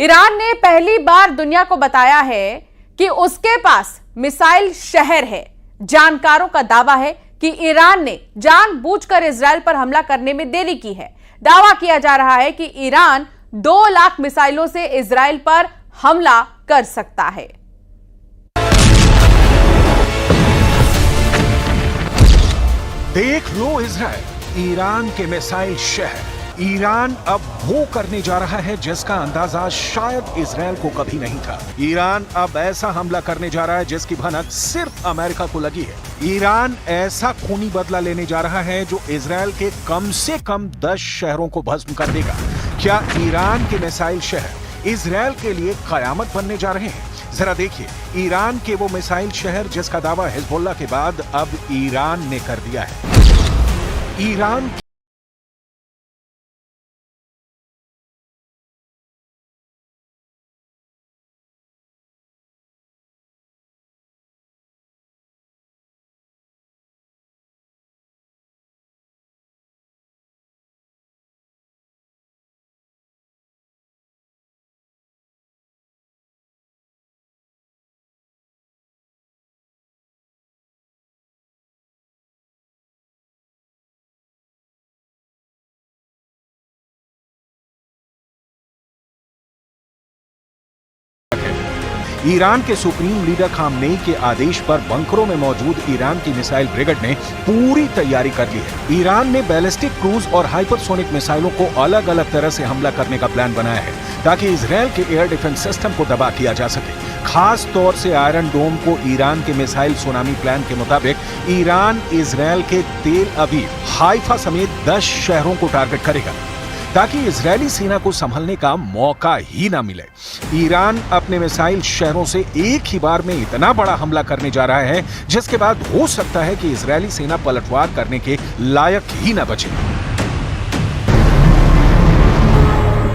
Iran ने पहली बार दुनिया को बताया है कि उसके पास मिसाइल शहर है। जानकारों का दावा है कि ईरान ने जानबूझकर इजरायल पर हमला करने में देरी की है। दावा किया जा रहा है कि ईरान 2 लाख मिसाइलों से इजरायल पर हमला कर सकता है। देख लो इजरायल, ईरान के मिसाइल शहर। ईरान अब वो करने जा रहा है जिसका अंदाजा शायद इजरायल को कभी नहीं था। ईरान अब ऐसा हमला करने जा रहा है जिसकी भनक सिर्फ अमेरिका को लगी है। ईरान ऐसा खूनी बदला लेने जा रहा है जो इजरायल के कम से कम 10 शहरों को भस्म कर देगा। क्या ईरान के मिसाइल शहर इजरायल के लिए कयामत बनने जा रहे हैं? जरा देखिए, ईरान के वो मिसाइल शहर जिसका दावा हिजबुल्लाह के बाद अब ईरान ने कर दिया है। ईरान ईरान के सुप्रीम लीडर खामनेई के आदेश पर बंकरों में मौजूद ईरान की मिसाइल ब्रिगेड ने पूरी तैयारी कर ली है। ईरान ने बैलिस्टिक क्रूज और हाइपरसोनिक मिसाइलों को अलग अलग तरह से हमला करने का प्लान बनाया है ताकि इजरायल के एयर डिफेंस सिस्टम को दबा किया जा सके। खास तौर से आयरन डोम को ईरान के मिसाइल सुनामी प्लान के मुताबिक ईरान इजरायल के तेल अवीव, हाइफा समेत 10 शहरों को टारगेट करेगा ताकि इजरायली सेना को संभलने का मौका ही ना मिले। ईरान अपने मिसाइल शहरों से एक ही बार में इतना बड़ा हमला करने जा रहा है जिसके बाद हो सकता है कि इजरायली सेना पलटवार करने के लायक ही ना बचे।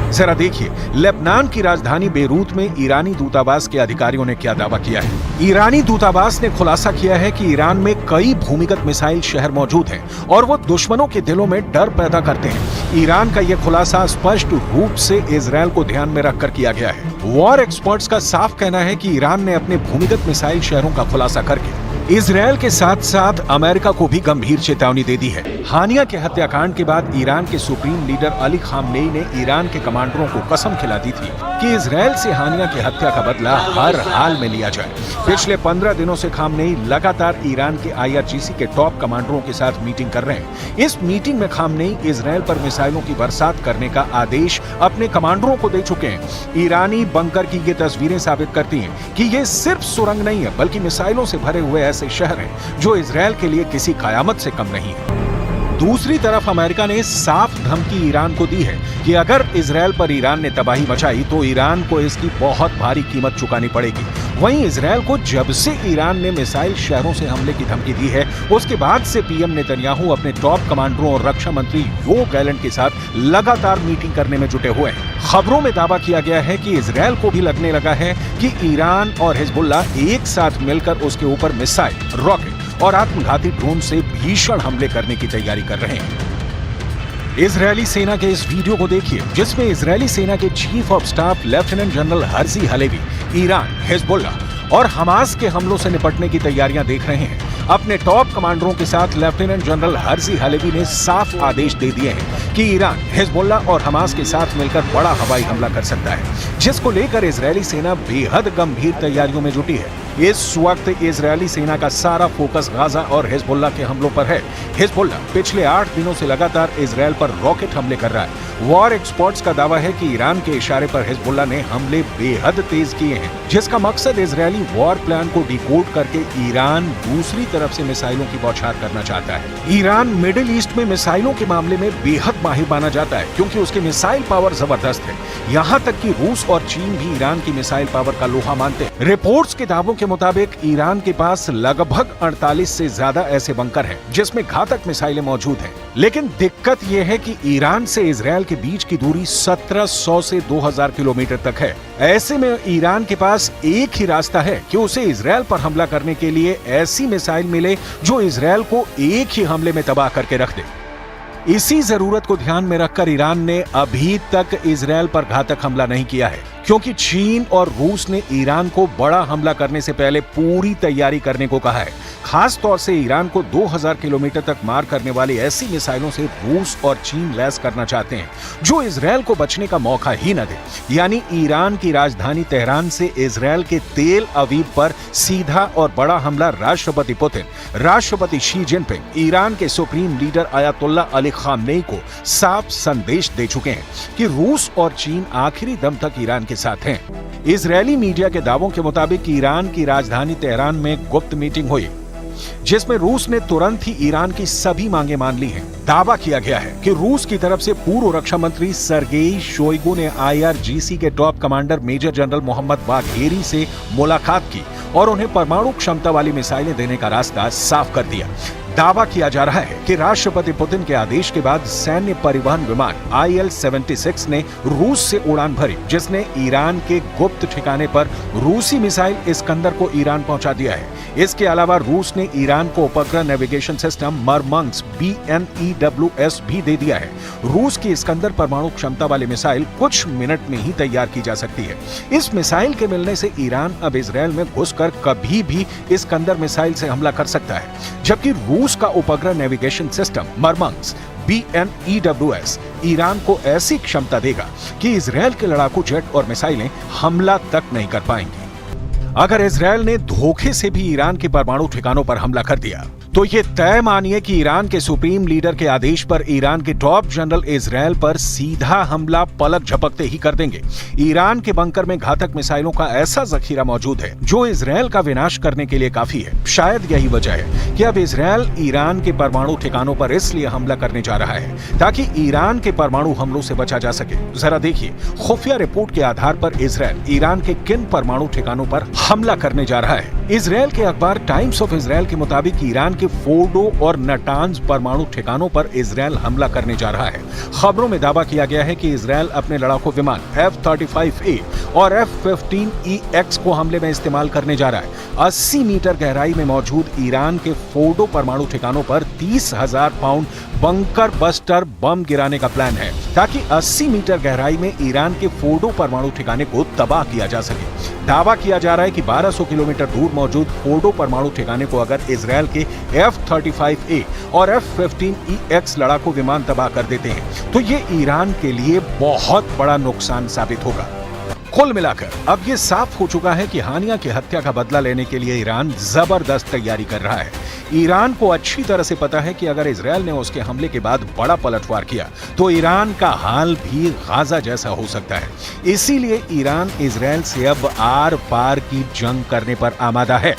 जरा देखिए, लेबनान की राजधानी बेरूत में ईरानी दूतावास के अधिकारियों ने क्या दावा किया है। ईरानी दूतावास ने खुलासा किया है कि ईरान में कई भूमिगत मिसाइल शहर मौजूद हैं और वो दुश्मनों के दिलों में डर पैदा करते हैं। ईरान का यह खुलासा स्पष्ट रूप से इजरायल को ध्यान में रखकर किया गया है। वॉर एक्सपर्ट्स का साफ कहना है कि ईरान ने अपने भूमिगत मिसाइल शहरों का खुलासा करके इजरायल के साथ साथ अमेरिका को भी गंभीर चेतावनी दे दी है। हानिया के हत्याकांड के बाद ईरान के सुप्रीम लीडर अली खामनेई ने ईरान के कमांडरों को कसम खिला दी थी कि इजरायल से हानिया की हत्या का बदला हर हाल में लिया जाए। पिछले 15 दिनों से खामनेई लगातार ईरान के IRGC के टॉप कमांडरों के साथ मीटिंग कर रहे हैं। इस मीटिंग में खामनेई इजरायल पर मिसाइलों की बरसात करने का आदेश अपने कमांडरों को दे चुके हैं। ईरानी बंकर की ये तस्वीरें साबित करती हैं कि ये सिर्फ सुरंग नहीं है बल्कि मिसाइलों से भरे हुए ऐसे शहर हैं जो इजरायल के लिए किसी कयामत से कम नहीं है। दूसरी तरफ अमेरिका ने साफ धमकी ईरान को दी है कि अगर इजरायल पर ईरान ने तबाही मचाई तो ईरान को इसकी बहुत भारी कीमत चुकानी पड़ेगी। वहीं इजरायल को जब से ईरान ने मिसाइल शहरों से हमले की धमकी दी है उसके बाद से पीएम नेतन्याहू अपने टॉप कमांडरों और रक्षा मंत्री योव गैलेंट के साथ लगातार मीटिंग करने में जुटे हुए हैं। खबरों में दावा किया गया है कि इजरायल को भी लगने लगा है कि ईरान और हिजबुल्लाह एक साथ मिलकर उसके ऊपर मिसाइल, रॉकेट और आत्मघाती ड्रोन से भीषण हमले करने की तैयारी कर रहे हैं। इजरायली सेना के इस वीडियो को देखिए जिसमें इजरायली सेना के chief of staff lieutenant general Herzi Halevi Iran, Hezbollah और हमास के हमलों से निपटने की तैयारियां देख रहे हैं। अपने टॉप कमांडरों के साथ लेफ्टिनेंट जनरल हर्जी हलेवी ने साफ आदेश दे दिए हैं कि ईरान, हिजबुल्लाह और हमास के साथ मिलकर बड़ा हवाई हमला कर सकता है, जिसको लेकर इजरायली सेना बेहद गंभीर तैयारियों में जुटी है। इस वक्त इजरायली सेना का सारा फोकस गाजा और हिजबुल्लाह के हमलों पर है। हिजबुल्लाह पिछले 8 दिनों से लगातार इजरायल पर रॉकेट हमले कर रहा है। वॉर एक्सपर्ट्स का दावा है कि ईरान के इशारे पर हिजबुल्लाह ने हमले बेहद तेज किए हैं, जिसका मकसद इजरायली वॉर प्लान को डिकोड करके ईरान दूसरी तरफ से मिसाइलों की बौछार करना चाहता है। ईरान मिडिल ईस्ट में मिसाइलों के मामले में बेहद माहिर माना जाता है क्योंकि उसकी मिसाइल पावर जबरदस्त है। यहाँ तक कि रूस और चीन भी ईरान की मिसाइल पावर का लोहा मानते हैं। रिपोर्ट्स के दावों के मुताबिक ईरान के पास लगभग 48 से ज्यादा ऐसे बंकर हैं जिसमें घातक मिसाइलें मौजूद हैं। लेकिन दिक्कत यह है कि ईरान से इजरायल के बीच की दूरी 1700 से 2000 किलोमीटर तक है। ऐसे में ईरान के पास एक ही रास्ता है कि उसे इजरायल पर हमला करने के लिए ऐसी मिसाइल मिले जो इजरायल को एक ही हमले में तबाह करके रख दे। इसी जरूरत को ध्यान में रखकर ईरान ने अभी तक इजरायल पर घातक हमला नहीं किया है क्योंकि चीन और रूस ने ईरान को बड़ा हमला करने से पहले पूरी तैयारी करने को कहा है। खास तौर से ईरान को 2000 किलोमीटर तक मार करने वाली ऐसी मिसाइलों से रूस और चीन लैस करना चाहते हैं जो इजरायल को बचने का मौका ही न दे। यानी ईरान की राजधानी तेहरान से इजरायल के तेल अवीव पर सीधा और बड़ा हमला राष्ट्रपति पुतिन, राष्ट्रपति शी जिनपिंग, ईरान के supreme leader Ayatollah Ali Khamenei को साफ संदेश दे चुके हैं कि रूस और चीन आखिरी दम तक ईरान के साथ हैं। इजरायली मीडिया के दावों के मुताबिक ईरान की राजधानी तेहरान में गुप्त मीटिंग हुई जिसमें रूस ने तुरंत ही ईरान की सभी मांगे मान ली हैं। दावा किया गया है कि रूस की तरफ से पूर्व रक्षा मंत्री सर्गेई शोइगु ने IRGC के top commander major general Mohammad Bagheri से मुलाकात की और उन्हें परमाणु क्षमता वाली मिसाइलें देने का रास्ता साफ कर दिया। दावा किया जा रहा है कि राष्ट्रपति पुतिन के आदेश के बाद सैन्य परिवहन विमान IL-76 ने रूस से उड़ान भरी, जिसने ईरान के गुप्त ठिकाने पर रूसी मिसाइल इस्कंदर को ईरान पहुंचा दिया है। इसके अलावा रूस ने ईरान को उपग्रह नेविगेशन सिस्टम मरमंग्स BNEWS भी दे दिया है। रूस की इस्कंदर परमाणु क्षमता वाली मिसाइल कुछ मिनट में ही तैयार की जा सकती है। इस मिसाइल के मिलने से ईरान अब इजरायल में घुसकर कभी भी इस्कंदर मिसाइल से हमला कर सकता है, जबकि रूस का उपग्रह नेविगेशन सिस्टम मरमंग्स BNEWS ईरान को ऐसी क्षमता देगा कि इजरायल के लड़ाकू जेट और मिसाइलें हमला तक नहीं कर पाएंगी। अगर इजरायल ने धोखे से भी ईरान के परमाणु ठिकानों पर हमला कर दिया तो ये तय मानिए कि ईरान के सुप्रीम लीडर के आदेश पर ईरान के टॉप जनरल इजरायल पर सीधा हमला पलक झपकते ही कर देंगे। ईरान के बंकर में घातक मिसाइलों का ऐसा जखीरा मौजूद है जो इजरायल का विनाश करने के लिए काफी है। शायद यही वजह है कि अब इजरायल ईरान के परमाणु ठिकानों पर इसलिए हमला करने जा रहा है ताकि ईरान के परमाणु हमलों से बचा जा सके। जरा देखिए, खुफिया रिपोर्ट के आधार पर इजरायल ईरान के किन परमाणु ठिकानों पर हमला करने जा रहा है। इजरायल के अखबार टाइम्स ऑफ इजरायल के मुताबिक ईरान के फोर्डो और नटांज परमाणु ठिकानों पर इजरायल हमला करने जा रहा है। खबरों में दावा किया गया है कि इजरायल अपने लड़ाकू विमान F-35A और F-15EX को हमले में इस्तेमाल करने जा रहा है। 80 मीटर गहराई में मौजूद ईरान के फोर्डो परमाणु ठिकानों पर 30,000 पाउंड बंकर बस्टर बम गिराने का प्लान है ताकि 80 मीटर गहराई में ईरान के फोर्डो परमाणु ठिकाने को तबाह किया जा सके। दावा किया जा रहा है कि 1200 किलोमीटर दूर मौजूद फोर्डो परमाणु ठिकाने को अगर इजरायल के F-35A और F-15EX लड़ाकू विमान तबाह कर देते हैं तो ये ईरान के लिए बहुत बड़ा नुकसान साबित होगा। कुल मिलाकर अब ये साफ हो चुका है कि हानिया की हत्या का बदला लेने के लिए ईरान जबरदस्त तैयारी कर रहा है। ईरान को अच्छी तरह से पता है कि अगर इजरायल ने उसके हमले के बाद बड़ा पलटवार किया तो ईरान का हाल भी गाजा जैसा हो सकता है। इसीलिए ईरान इजरायल से अब आर पार की जंग करने पर आमादा है।